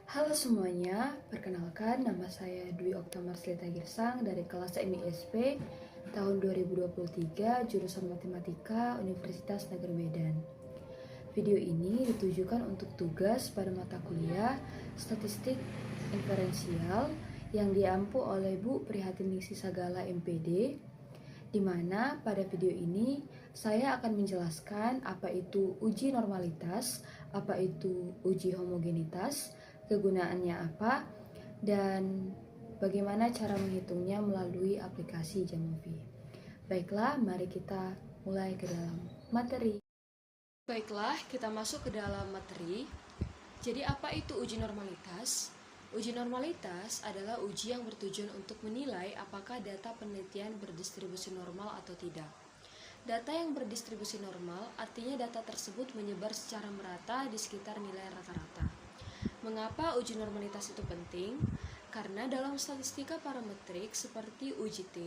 Halo semuanya, perkenalkan nama saya Dwi Okta Marslita Girsang dari kelas MISP tahun 2023 jurusan Matematika Universitas Negeri Medan. Video ini ditujukan untuk tugas pada mata kuliah Statistik Inferensial yang diampu oleh Bu Prihatiningsi Sagala MPD, di mana pada video ini saya akan menjelaskan apa itu uji normalitas, apa itu uji homogenitas, kegunaannya apa, dan bagaimana cara menghitungnya melalui aplikasi Jamovi. Baiklah, mari kita mulai ke dalam materi. Baiklah, kita masuk ke dalam materi. Jadi apa itu uji normalitas? Uji normalitas adalah uji yang bertujuan untuk menilai apakah data penelitian berdistribusi normal atau tidak. Data yang berdistribusi normal artinya data tersebut menyebar secara merata di sekitar nilai rata-rata. Mengapa uji normalitas itu penting? Karena dalam statistika parametrik seperti uji T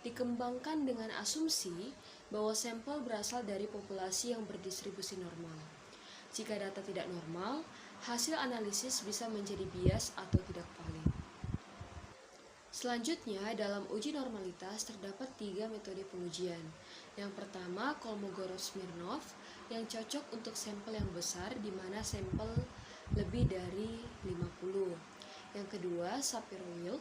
dikembangkan dengan asumsi bahwa sampel berasal dari populasi yang berdistribusi normal. Jika data tidak normal, hasil analisis bisa menjadi bias atau tidak valid. Selanjutnya, dalam uji normalitas terdapat 3 metode pengujian. Yang pertama, Kolmogorov-Smirnov yang cocok untuk sampel yang besar di mana sampel lebih dari 50. Yang kedua, Shapiro-Wilk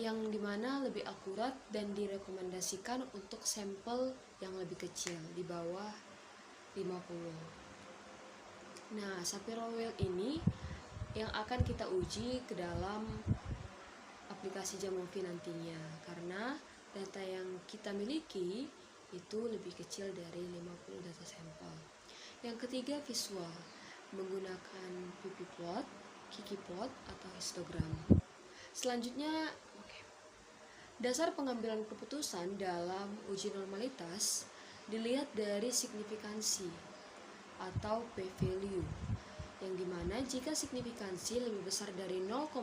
yang dimana lebih akurat dan direkomendasikan untuk sampel yang lebih kecil di bawah 50. Nah, Shapiro-Wilk ini yang akan kita uji ke dalam aplikasi Jamovi nantinya, karena data yang kita miliki itu lebih kecil dari 50 data sampel. Yang ketiga, visual menggunakan ppplot, kiki-plot, atau histogram. Selanjutnya, dasar pengambilan keputusan dalam uji normalitas dilihat dari signifikansi atau p-value, yang dimana jika signifikansi lebih besar dari 0,05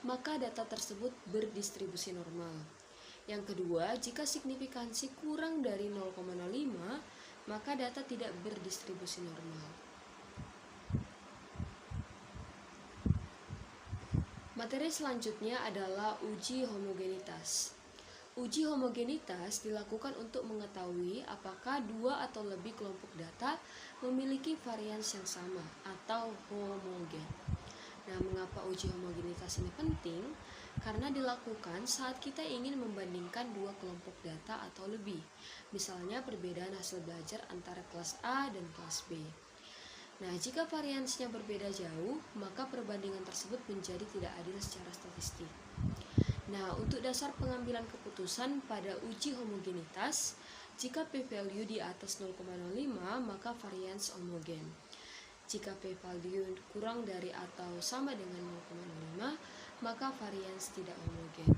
maka data tersebut berdistribusi normal. Yang kedua, jika signifikansi kurang dari 0,05 maka data tidak berdistribusi normal. Materi selanjutnya adalah uji homogenitas. Uji homogenitas dilakukan untuk mengetahui apakah dua atau lebih kelompok data memiliki varians yang sama atau homogen. Nah, mengapa uji homogenitas ini penting? Karena dilakukan saat kita ingin membandingkan dua kelompok data atau lebih. Misalnya perbedaan hasil belajar antara kelas A dan kelas B. Nah, jika variansinya berbeda jauh, maka perbandingan tersebut menjadi tidak adil secara statistik. Nah, untuk dasar pengambilan keputusan pada uji homogenitas, jika p-value di atas 0,05 maka varians homogen. Jika p-value kurang dari atau sama dengan 0,05 maka varians tidak homogen.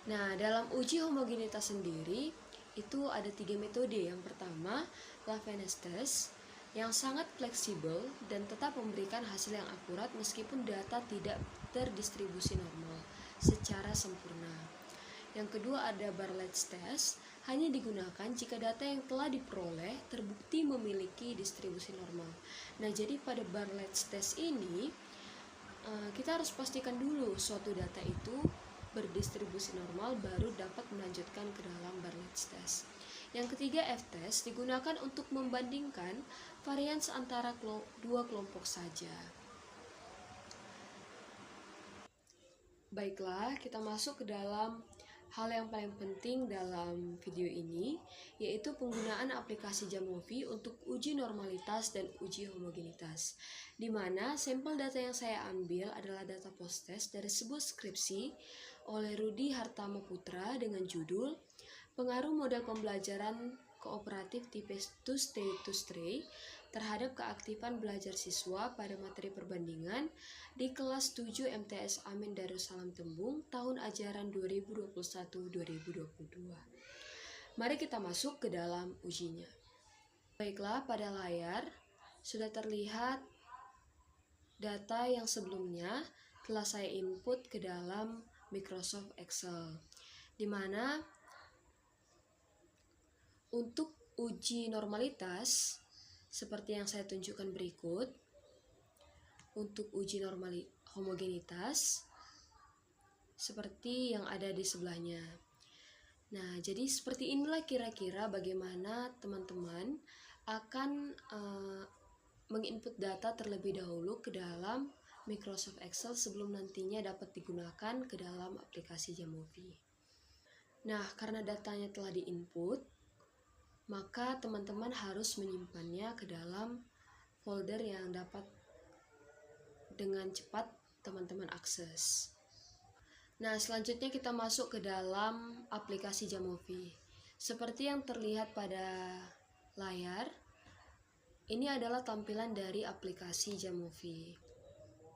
Nah, dalam uji homogenitas sendiri itu ada 3 metode. Yang pertama, Lavenes test yang sangat fleksibel dan tetap memberikan hasil yang akurat meskipun data tidak terdistribusi normal secara sempurna. Yang kedua ada Bartlett's test, hanya digunakan jika data yang telah diperoleh terbukti memiliki distribusi normal. Nah, jadi pada Bartlett's test ini kita harus pastikan dulu suatu data itu berdistribusi normal baru dapat melanjutkan ke dalam Bartlett's test. Yang ketiga, F-test digunakan untuk membandingkan varians antara dua kelompok saja. Baiklah, kita masuk ke dalam hal yang paling penting dalam video ini, yaitu penggunaan aplikasi Jamovi untuk uji normalitas dan uji homogenitas, di mana sampel data yang saya ambil adalah data post-test dari sebuah skripsi oleh Rudi Hartamo Putra dengan judul Pengaruh Model Pembelajaran Kooperatif Tipe To-Stay terhadap keaktifan belajar siswa pada materi perbandingan di kelas 7 MTS Amin Darussalam Tembung tahun ajaran 2021-2022. Mari kita masuk ke dalam ujinya. Baiklah, pada layar sudah terlihat data yang sebelumnya telah saya input ke dalam Microsoft Excel, di mana untuk uji normalitas seperti yang saya tunjukkan berikut. Untuk uji homogenitas seperti yang ada di sebelahnya. Nah, jadi seperti inilah kira-kira bagaimana teman-teman akan menginput data terlebih dahulu ke dalam Microsoft Excel sebelum nantinya dapat digunakan ke dalam aplikasi Jamovi. Nah, karena datanya telah diinput, maka teman-teman harus menyimpannya ke dalam folder yang dapat dengan cepat teman-teman akses. Nah, selanjutnya kita masuk ke dalam aplikasi Jamovi. Seperti yang terlihat pada layar, ini adalah tampilan dari aplikasi Jamovi.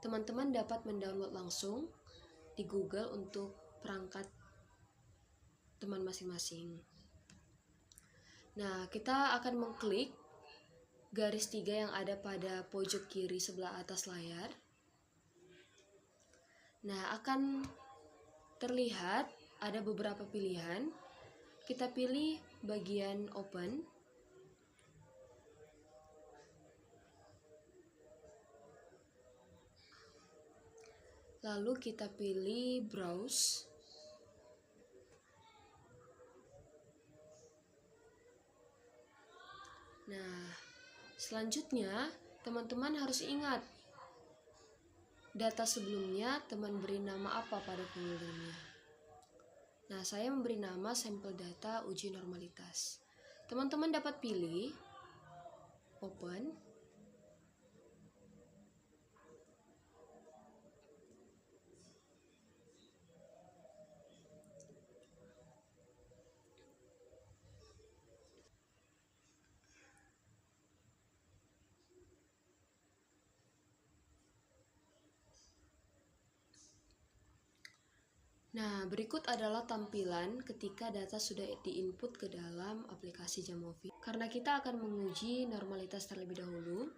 Teman-teman dapat mendownload langsung di Google untuk perangkat teman masing-masing. Nah, kita akan mengklik garis 3 yang ada pada pojok kiri sebelah atas layar. Nah, akan terlihat ada beberapa pilihan. Kita pilih bagian open. Lalu kita pilih browse. Nah, selanjutnya teman-teman harus ingat data sebelumnya teman beri nama apa pada foldernya. Nah, saya memberi nama sampel data uji normalitas. Teman-teman dapat pilih open. Nah, berikut adalah tampilan ketika data sudah diinput ke dalam aplikasi Jamovi. Karena kita akan menguji normalitas terlebih dahulu,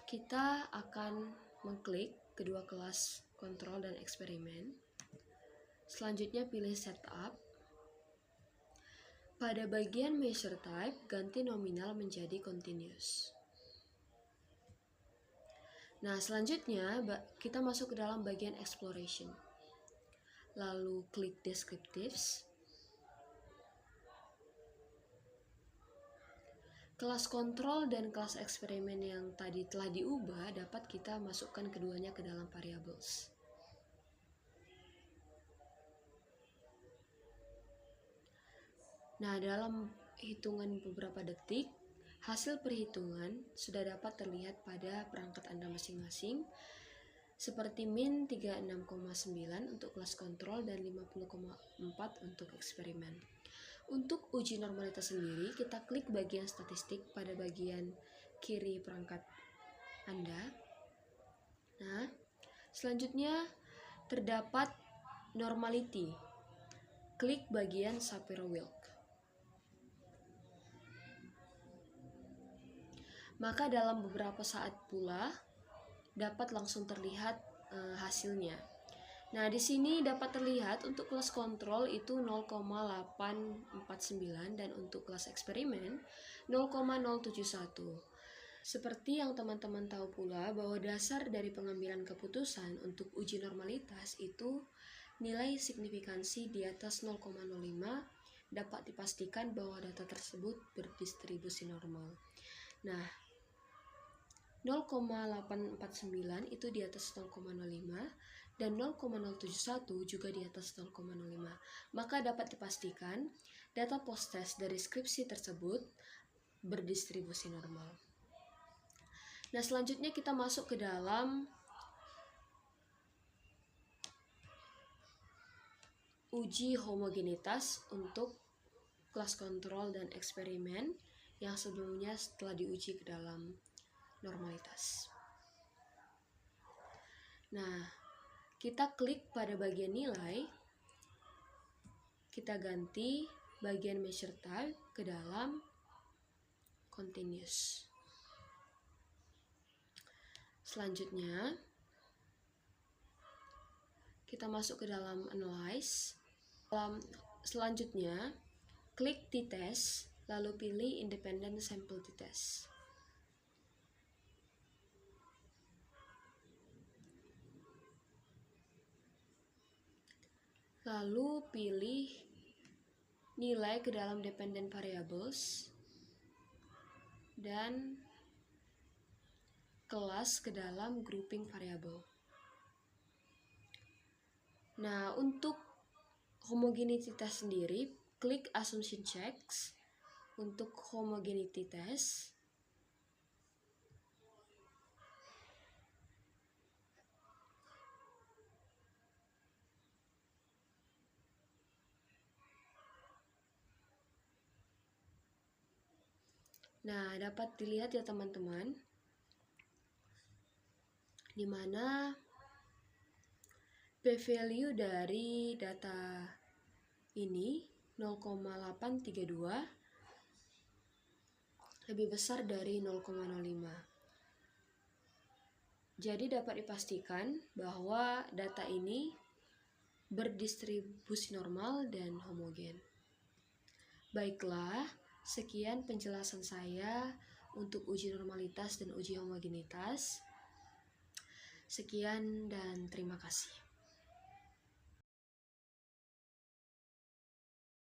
kita akan mengklik kedua kelas kontrol dan eksperimen. Selanjutnya pilih setup. Pada bagian measure type, ganti nominal menjadi continuous. Nah, selanjutnya kita masuk ke dalam bagian exploration. Lalu klik descriptives. Kelas kontrol dan kelas eksperimen yang tadi telah diubah dapat kita masukkan keduanya ke dalam variables. Nah, dalam hitungan beberapa detik, hasil perhitungan sudah dapat terlihat pada perangkat Anda masing-masing, seperti min 36,9 untuk kelas kontrol dan 50,4 untuk eksperimen. Untuk uji normalitas sendiri, kita klik bagian statistik pada bagian kiri perangkat Anda. Nah, selanjutnya terdapat normality. Klik bagian Shapiro-Wilk. Maka dalam beberapa saat pula dapat langsung terlihat hasilnya. Nah, di sini dapat terlihat untuk kelas kontrol itu 0,849 dan untuk kelas eksperimen 0,071. Seperti yang teman-teman tahu pula bahwa dasar dari pengambilan keputusan untuk uji normalitas itu nilai signifikansi di atas 0,05 dapat dipastikan bahwa data tersebut berdistribusi normal. Nah, 0,849 itu di atas 0,05 dan 0,071 juga di atas 0,05. Maka dapat dipastikan data post-test dari skripsi tersebut berdistribusi normal. Nah, selanjutnya kita masuk ke dalam uji homogenitas untuk kelas kontrol dan eksperimen yang sebelumnya setelah diuji ke dalam normalitas. Nah, kita klik pada bagian nilai, kita ganti bagian measure type ke dalam continuous. Selanjutnya, kita masuk ke dalam analyze. Selanjutnya, klik t-test lalu pilih Independent Sample T-Test. Lalu pilih nilai ke dalam Dependent Variables dan kelas ke dalam Grouping Variable. Nah, untuk homogeneity test sendiri, klik Assumption Checks untuk homogeneity test. Nah, dapat dilihat ya teman-teman, di mana p-value dari data ini 0,832 lebih besar dari 0,05. Jadi dapat dipastikan bahwa data ini berdistribusi normal dan homogen. Baiklah, sekian penjelasan saya untuk uji normalitas dan uji homogenitas. Sekian dan terima kasih.